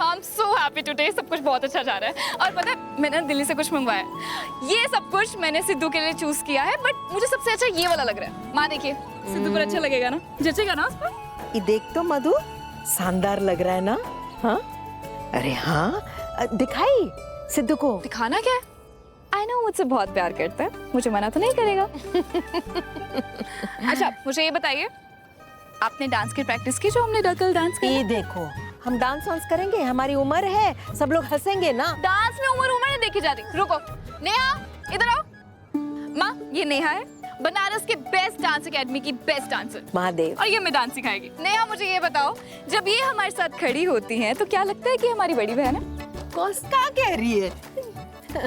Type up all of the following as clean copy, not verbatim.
I'm so happy today. सब कुछ बहुत अच्छा जा रहा है। और पता है मैंने दिल्ली से कुछ मंगवाया है। ये सब कुछ मैंने सिद्धू के लिए चूज किया है, बट मुझे सबसे अच्छा ये वाला लग रहा है। माँ देखिए, सिद्धू पर अच्छा लगेगा ना? जचेगा ना उस पर? ये देख तो मधु, शानदार लग रहा है ना? हाँ? अरे हाँ, दिखाई सिद्धू को। दिखाना क्या है? I know मुझसे बहुत प्यार करता है, मुझे मना तो नहीं करेगा। अच्छा मुझे ये बताइए, आपने डांस की प्रैक्टिस की जो हमने कल डांस की? ये देखो, हम डांस वांस करेंगे, हमारी उम्र है, सब लोग हंसेंगे ना। डांस में उम्र नहीं देखी जाती। रुको, नेहा इधर आओ। माँ ये नेहा है, बनारस के बेस्ट डांस एकेडमी की बेस्ट डांसर। महादेव। और ये मैं डांस सिखाएगी। नेहा मुझे ये बताओ, जब ये हमारे साथ खड़ी होती हैं तो क्या लगता है कि हमारी बड़ी बहन है? कौन क्या कह रही है?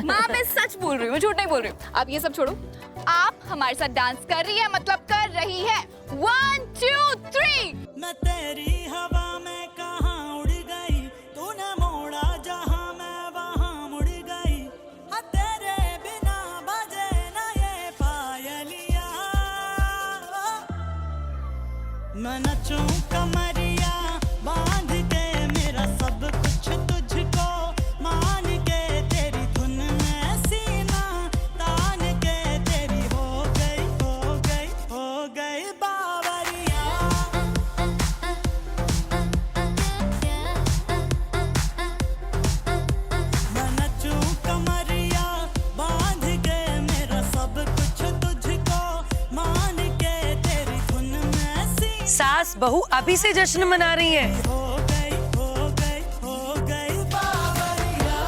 माँ मैं सच बोल रही हूँ, झूठ नहीं बोल रही हूँ। अब ये सब छोड़ो, आप हमारे साथ डांस कर रही है, मतलब कर रही है। 1 2 3। मैं तेरी हवा में कहाँ उड़ गई, तूने मोड़ा जहाँ मैं वहाँ मुड़ गई। हाँ तेरे बिना बजे ना ये पायलिया, मैं नचूं कमरिया बांध के, मेरा सब कुछ तुझको मान के, तेरी धुन में सीना तान के, तेरी हो गई हो गई हो गई बावरिया। मैं नचूं कमरिया बांध के, मेरा सब कुछ तुझको मान के, तेरी धुन में सीना सास बहू अभी से जश्न मना रही है। हो गई हो गई हो गई बावरिया।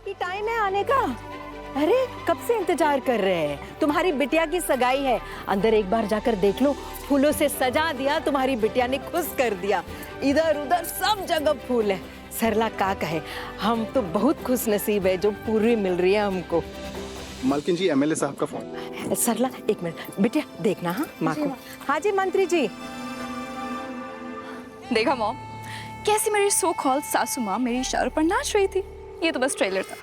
ये टाइम है आने का। अरे कब से इंतजार कर रहे हैं, तुम्हारी बिटिया की सगाई है। अंदर एक बार जाकर देख लो, फूलों से सजा दिया, तुम्हारी बिटिया ने खुश कर दिया। इधर उधर सब जगह फूल है। सरला का कहे, हम तो बहुत खुश नसीब है जो पूरी मिल रही है हमको। मालकिन जी, एमएलए साहब का फोन। सरला एक मिनट, बिटिया देखना। हाँ माँ को। हाँ जी मंत्री जी। देखा मॉम, कैसी मेरी सो कॉल्ड सासू माँ मेरी इशारों पर नाच रही थी। ये तो बस ट्रेलर था।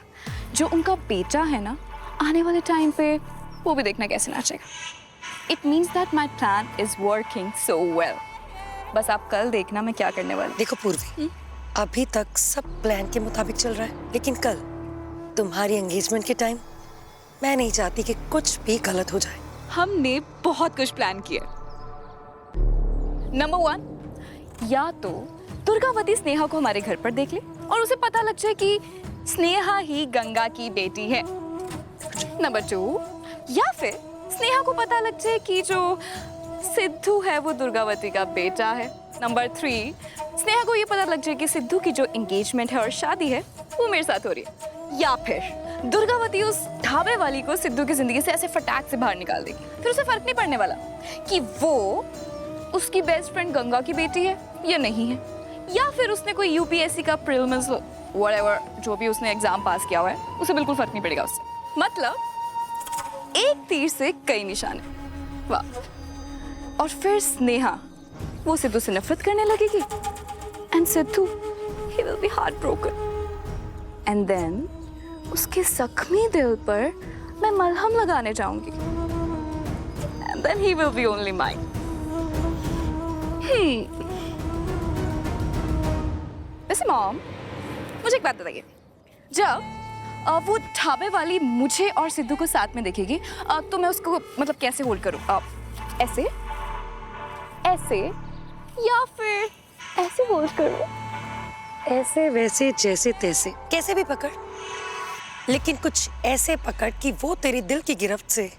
जो उनका बेटा है ना, आने वाले टाइम पे वो भी देखना कैसे नाचेगा। It means that my plan is working so well. बस आप कल देखना मैं क्या करने वाली। देखो पूर्वी, अभी तक सब प्लान के मुताबिक चल रहा है, लेकिन कल तुम्हारी एंगेजमेंट के टाइम मैं नहीं चाहती कि कुछ भी गलत हो जाए। हमने बहुत कुछ प्लान किया। नंबर 1, या तो दुर्गावती स्नेहा को हमारे घर पर देख ले और उसे पता लग जाए कि स्नेहा ही गंगा की बेटी है। नंबर 2, या फिर स्नेहा को पता लग जाए कि जो सिद्धू है वो दुर्गावती का बेटा है। नंबर 3, स्नेहा को ये पता लग जाए कि सिद्धू की जो एंगेजमेंट है और शादी है वो मेरे साथ हो रही है। या फिर दुर्गावती उस ढाबे वाली को सिद्धू की जिंदगी से ऐसे फटाक से बाहर निकाल देगी, फिर उसे फर्क नहीं पड़ने वाला कि वो उसकी बेस्ट फ्रेंड गंगा की बेटी है या नहीं है। या फिर उसने कोई यूपीएससी का प्रीलिम्स व्हाटएवर जो भी उसने एग्जाम पास किया हुआ है, उसे बिल्कुल फर्क नहीं पड़ेगा उससे। मतलब एक तीर से कई निशाने। वाह। और फिर स्नेहा वो सिद्धू से नफरत करने लगेगी and Sidhu he will be heart broken. And then उसके जख्मी दिल पर मैं मलहम लगाने जाऊंगी and then he will be only mine. वैसे मॉम, मुझे एक बात बताइए, जब वो ढाबे वाली मुझे और सिद्धू को साथ में देखेगी तो मैं उसको मतलब कैसे होल्ड करूं? ऐसे ऐसे या फिर ऐसे होल्ड करूं? ऐसे वैसे जैसे तैसे कैसे भी पकड़, लेकिन कुछ ऐसे पकड़ कि वो तेरी दिल की गिरफ्त से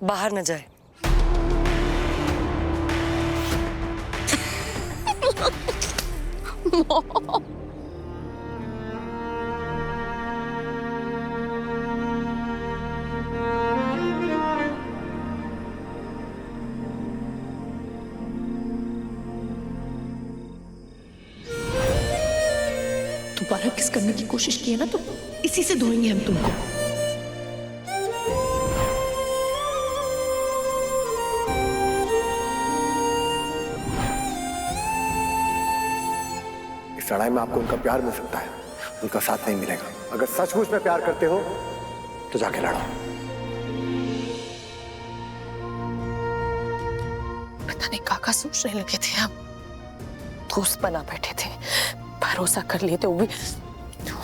बाहर न जाए। दोबारा किस करने की कोशिश की है ना तो इसी से धोएंगे हम तुमको। इस लड़ाई में आपको उनका प्यार मिल सकता है, उनका साथ नहीं मिलेगा। अगर सचमुच में प्यार करते हो तो जाके लड़ो। पता नहीं काका सोचने लगे थे, हम दोस्त बना बैठे थे। भरोसा कर लिए थे, वो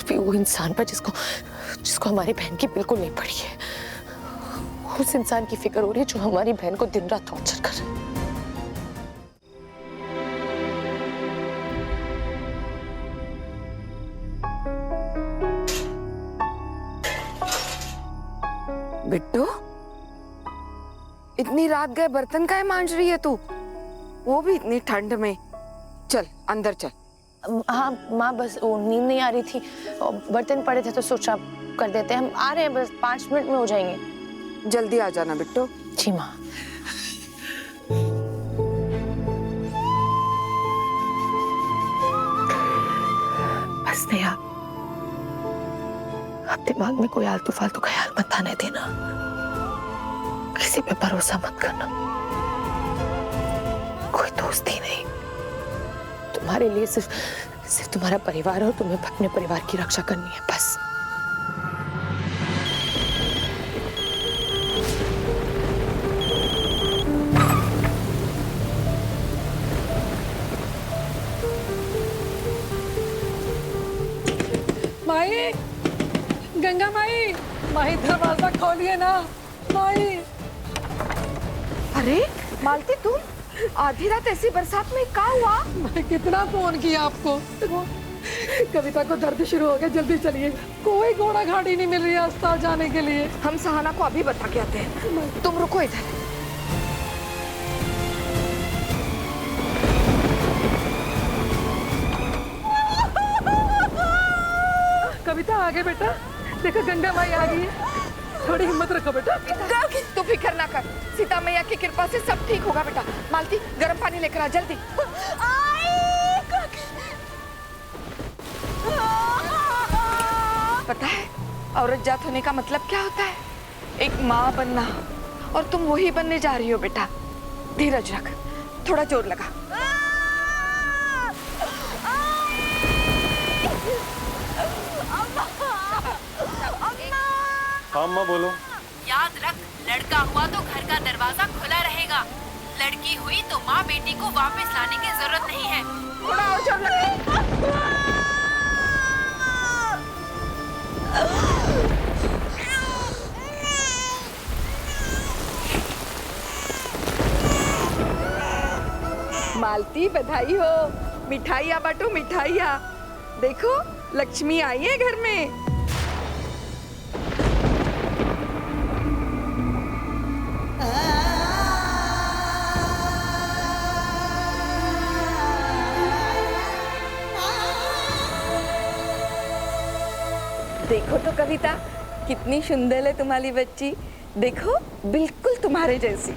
भी वो इंसान पर जिसको हमारी बहन की बिल्कुल नहीं पड़ी है। उस इंसान की फिक्र हो रही है जो हमारी बहन को दिन रात टॉर्चर कर रहा है। बिट्टू, इतनी रात गए बर्तन काहे मांज रही है तू? वो भी इतनी ठंड में। चल अंदर चल। हाँ माँ, बस वो नींद नहीं आ रही थी और बर्तन पड़े थे तो सोचा कर देते हैं। हम आ रहे हैं, बस 5 मिनट में हो जाएंगे। जल्दी आ जाना बिट्टू। जी माँ। बस नेहा, अब दिमाग में कोई आलतू फालतू ख्याल मत आने देना, किसी पे भरोसा मत करना। कोई दोस्ती नहीं, तुम्हारे लिए सिर्फ तुम्हारा परिवार और तुम्हें अपने परिवार की रक्षा करनी है बस। माई, गंगा माई, माई दरवाजा खोलिए ना माई। अरे मालती, तुम आधी रात ऐसी बरसात में क्या हुआ? मैं कितना फोन किया आपको। कविता को दर्द शुरू हो गया, जल्दी चलिए। कोई घोड़ा गाड़ी नहीं मिल रही है अस्पताल जाने के लिए। हम सहाना को अभी बता के आते हैं, तुम रुको इधर। कविता आगे बेटा, देखो गंगा माई आ गई है। थोड़ी हिम्मत रखो बेटा। तू फिक्र ना कर, सीता मैया की कृपा से सब ठीक होगा बेटा। मालती, गर्म पानी लेकर आ जल्दी। पता है औरत जात होने का मतलब क्या होता है? एक माँ बनना, और तुम वही बनने जा रही हो बेटा। धीरज रख, थोड़ा जोर लगा। हाँ अम्मा बोलो। याद रख, लड़का हुआ तो घर का दरवाजा खुला रहेगा, लड़की हुई तो माँ बेटी को वापस लाने की जरूरत नहीं है। थोड़ा और जोर लगा। मालती, बधाई हो। मिठाइयाँ बांटो, मिठाइयाँ। देखो लक्ष्मी आई है घर में। देखो तो कविता, कितनी सुंदर है तुम्हारी बच्ची। देखो बिल्कुल तुम्हारे जैसी।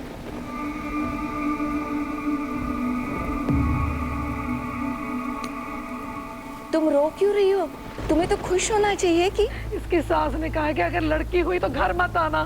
तुम रो क्यों रही हो? तुम्हें तो खुश होना चाहिए कि। इसकी सास ने कहा कि अगर लड़की हुई तो घर मत आना।